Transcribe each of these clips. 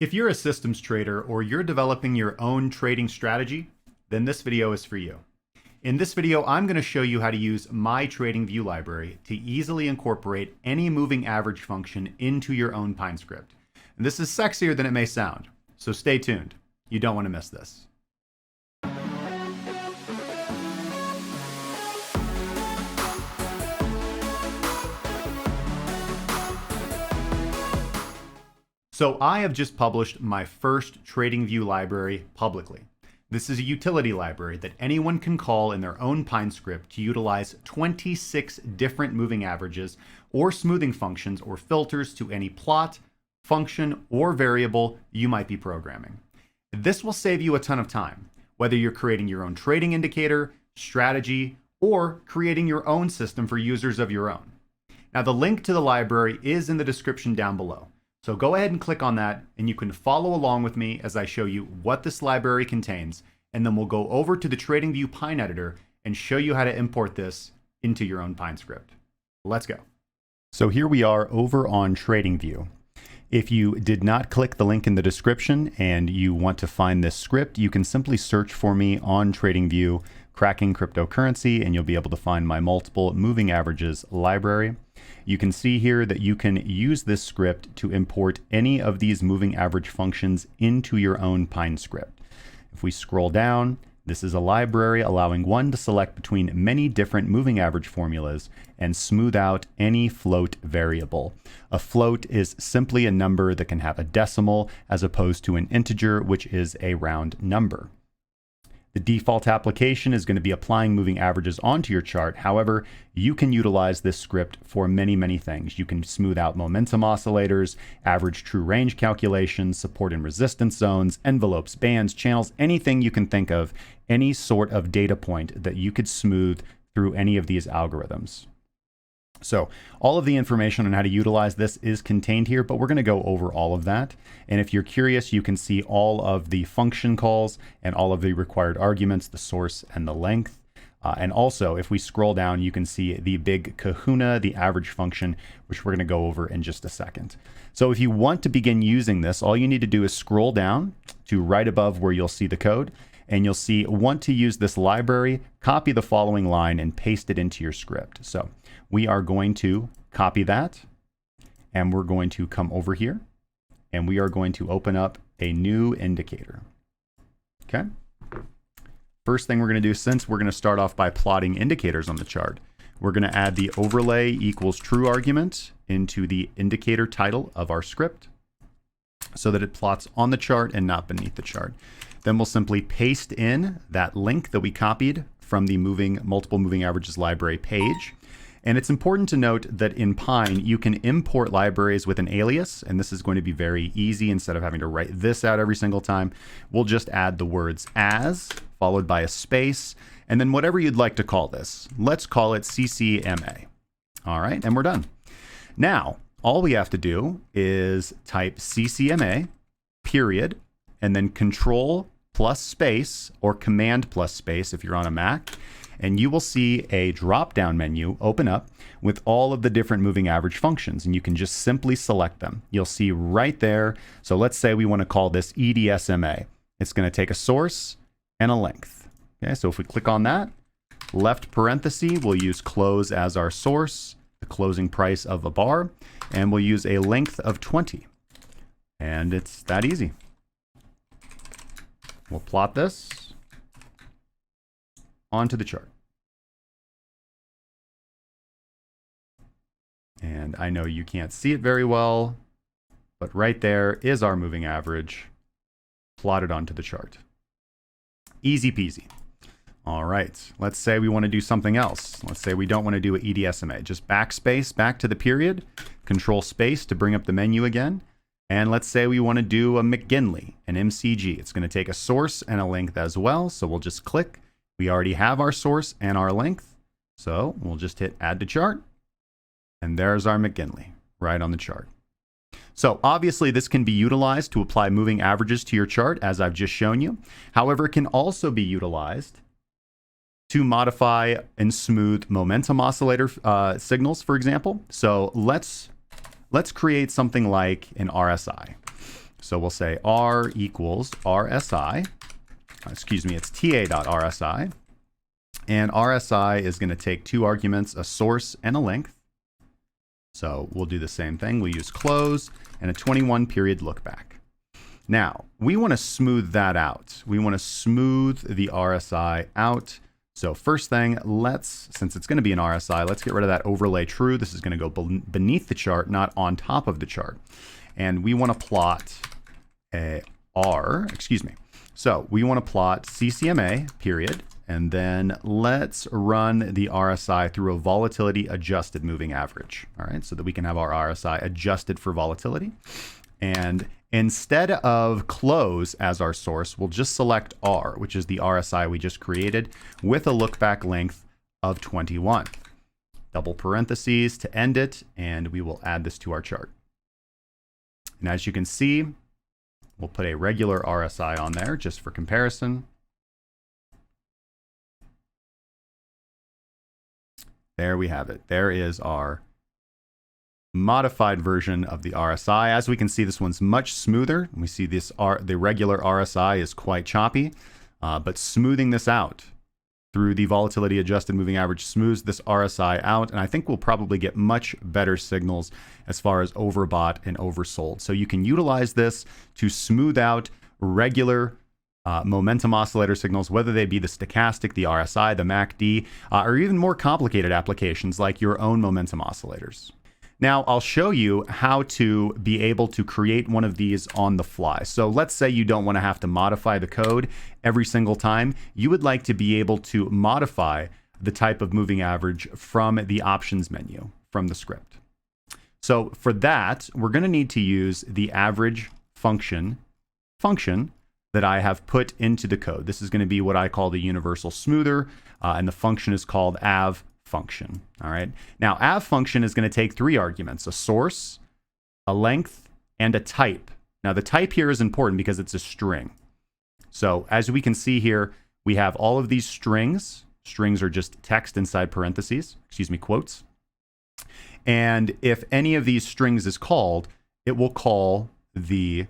If you're a systems trader or you're developing your own trading strategy, then this video is for you. In this video, I'm going to show you how to use my TradingView library to easily incorporate any moving average function into your own Pine script. And this is sexier than it may sound, so stay tuned. You don't want to miss this. So I have just published my first TradingView library publicly. This is a utility library that anyone can call in their own Pine script to utilize 26 different moving averages or smoothing functions or filters to any plot, function, or variable you might be programming. This will save you a ton of time, whether you're creating your own trading indicator, strategy, or creating your own system for users of your own. Now, the link to the library is in the description down below. So go ahead and click on that, and you can follow along with me as I show you what this library contains, and then we'll go over to the TradingView Pine editor and show you how to import this into your own Pine script. Let's go. So here we are over on TradingView. If you did not click the link in the description and you want to find this script, you can simply search for me on TradingView, Cracking Cryptocurrency, and you'll be able to find my multiple moving averages library. You can see here that you can use this script to import any of these moving average functions into your own Pine script. If we scroll down, this is a library allowing one to select between many different moving average formulas and smooth out any float variable. A float is simply a number that can have a decimal as opposed to an integer, which is a round number. The default application is going to be applying moving averages onto your chart. However, you can utilize this script for many things. You can smooth out momentum oscillators, average true range calculations, support and resistance zones, envelopes, bands, channels, anything you can think of, any sort of data point that you could smooth through any of these algorithms. So all of the information on how to utilize this is contained here, but we're going to go over all of that. And if you're curious, you can see all of the function calls and all of the required arguments, the source and the length. And also, if we scroll down, you can see the big kahuna, the average function, which we're going to go over in just a second. So if you want to begin using this, all you need to do is scroll down to right above where you'll see the code. And you'll see, want to use this library, copy the following line and paste it into your script. So we are going to copy that, and we're going to come over here, and we are going to open up a new indicator. Okay. First thing we're going to do, since we're going to start off by plotting indicators on the chart, we're going to add the overlay equals true argument into the indicator title of our script so that it plots on the chart and not beneath the chart. Then we'll simply paste in that link that we copied from the multiple moving averages library page. And it's important to note that in Pine, you can import libraries with an alias, and this is going to be very easy. Instead of having to write this out every single time, we'll just add the words as, followed by a space, and then whatever you'd like to call this. Let's call it CCMA. All right, and we're done. Now, all we have to do is type CCMA, period, and then Control plus space or Command plus space if you're on a Mac, and you will see a drop-down menu open up with all of the different moving average functions, and you can just simply select them. You'll see right there. So let's say we want to call this EDSMA. It's going to take a source and a length. Okay, so if we click on that, left parenthesis, we'll use close as our source, the closing price of a bar, and we'll use a length of 20. And it's that easy. We'll plot this onto the chart. And I know you can't see it very well, but right there is our moving average plotted onto the chart. Easy peasy. All right, let's say we want to do something else. Let's say we don't want to do an EDSMA. Just backspace back to the period, Control space to bring up the menu again. And let's say we want to do a McGinley, an MCG. It's going to take a source and a length as well. So we'll just click. We already have our source and our length. So we'll just hit add to chart. And there's our McGinley right on the chart. So obviously this can be utilized to apply moving averages to your chart, as I've just shown you. However, it can also be utilized to modify and smooth momentum oscillator signals, for example. So let's create something like an RSI. So we'll say R equals RSI. Excuse me, it's TA.RSI. And RSI is going to take two arguments, a source and a length. So we'll do the same thing. We'll use close and a 21 period look back. Now, we want to smooth that out. We want to smooth the RSI out. So first thing, since it's going to be an RSI, let's get rid of that overlay true. This is going to go beneath the chart, not on top of the chart. And we want to plot So we want to plot CCMA period. And then let's run the RSI through a volatility adjusted moving average. All right, so that we can have our RSI adjusted for volatility. And instead of close as our source, we'll just select R, which is the RSI we just created, with a look back length of 21. Double parentheses to end it, and we will add this to our chart. And as you can see, we'll put a regular RSI on there just for comparison. There we have it. There is our modified version of the RSI. As we can see, this one's much smoother. We see the regular RSI is quite choppy, but smoothing this out through the volatility adjusted moving average smooths this RSI out. And I think we'll probably get much better signals as far as overbought and oversold. So you can utilize this to smooth out regular momentum oscillator signals, whether they be the stochastic, the RSI, the MACD, or even more complicated applications like your own momentum oscillators. Now, I'll show you how to be able to create one of these on the fly. So let's say you don't want to have to modify the code every single time. You would like to be able to modify the type of moving average from the options menu from the script. So for that, we're going to need to use the average function that I have put into the code. This is going to be what I call the universal smoother, and the function is called av function. All right. Now, av function is going to take three arguments: a source, a length, and a type. Now, the type here is important because it's a string. So as we can see here, we have all of these strings. Strings are just text inside parentheses, quotes. And if any of these strings is called, it will call the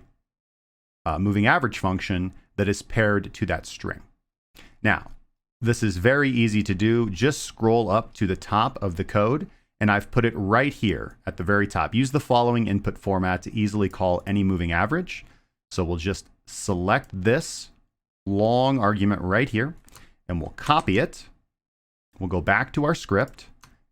moving average function that is paired to that string. Now, this is very easy to do. Just scroll up to the top of the code, and I've put it right here at the very top. Use the following input format to easily call any moving average. So we'll just select this long argument right here, and we'll copy it. We'll go back to our script,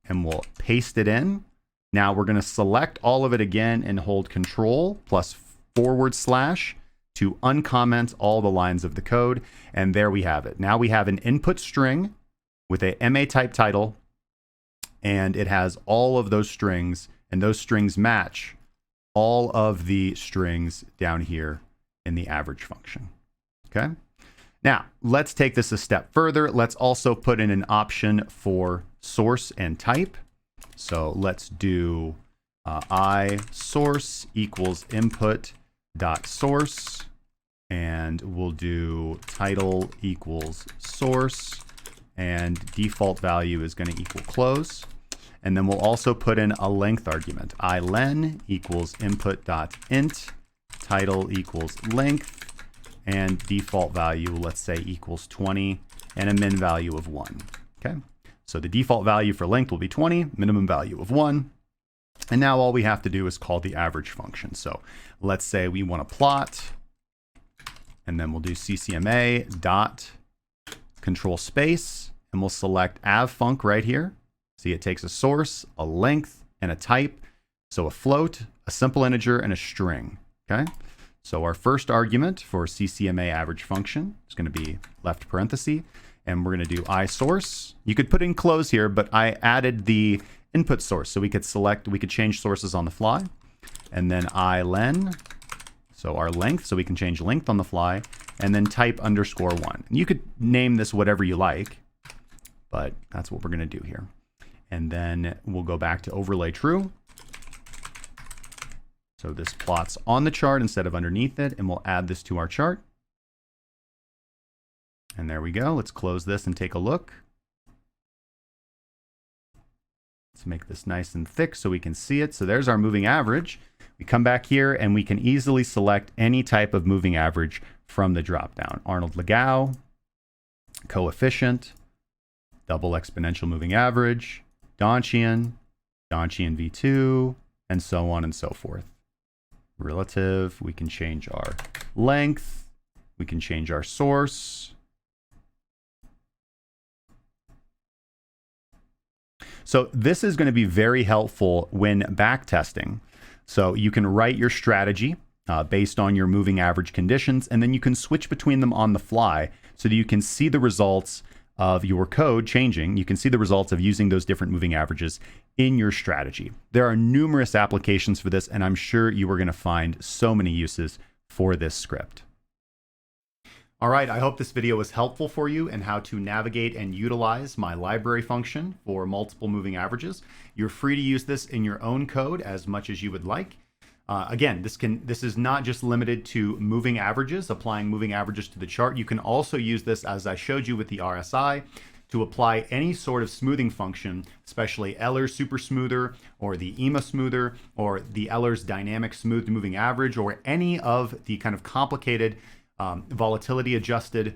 and we'll paste it in. Now we're going to select all of it again and hold Control plus / to uncomment all the lines of the code. And there we have it. Now we have an input string with a MA type title, and it has all of those strings, and those strings match all of the strings down here in the average function. Okay. Now let's take this a step further. Let's also put in an option for source and type. So let's do I source equals input dot source, and we'll do title equals source, and default value is going to equal close. And then we'll also put in a length argument. ilen equals input dot int, title equals length, and default value, let's say, equals 20, and a min value of 1. Okay, so the default value for length will be 20, minimum value of 1. And now all we have to do is call the average function. So let's say we want to plot, and then we'll do CCMA dot control space, and we'll select avfunc right here. See, it takes a source, a length, and a type. So a float, a simple integer, and a string. Okay. So our first argument for CCMA average function is going to be left parenthesis, and we're going to do iSource. You could put in close here, but I added the input source, so we could change sources on the fly. And then ilen, so our length, so we can change length on the fly, and then type _1. You could name this whatever you like, but that's what we're going to do here. And then we'll go back to overlay true. So this plots on the chart instead of underneath it, and we'll add this to our chart. And there we go. Let's close this and take a look. Let's make this nice and thick so we can see it. So there's our moving average. We come back here and we can easily select any type of moving average from the dropdown. Arnold-Lagau, coefficient, double exponential moving average, Donchian, Donchian V2, and so on and so forth. Relative, we can change our length, we can change our source. So this is going to be very helpful when backtesting. So you can write your strategy based on your moving average conditions, and then you can switch between them on the fly so that you can see the results of your code changing. You can see the results of using those different moving averages in your strategy. There are numerous applications for this, and I'm sure you are going to find so many uses for this script. All right, I hope this video was helpful for you in how to navigate and utilize my library function for multiple moving averages. You're free to use this in your own code as much as you would like. Again, this is not just limited to moving averages, applying moving averages to the chart. You can also use this, as I showed you with the RSI, to apply any sort of smoothing function, especially Eller's super smoother or the EMA smoother or the Eller's dynamic smoothed moving average, or any of the kind of complicated volatility adjusted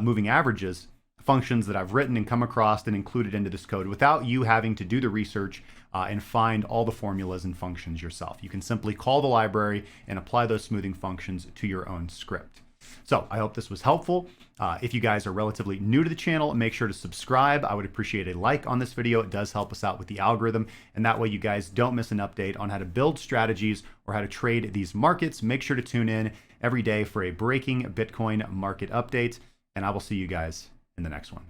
moving averages functions that I've written and come across and included into this code without you having to do the research and find all the formulas and functions yourself. You can simply call the library and apply those smoothing functions to your own script. So I hope this was helpful. If you guys are relatively new to the channel, make sure to subscribe. I would appreciate a like on this video. It does help us out with the algorithm, and that way you guys don't miss an update on how to build strategies or how to trade these markets. Make sure to tune in every day for a breaking Bitcoin market update, and I will see you guys in the next one.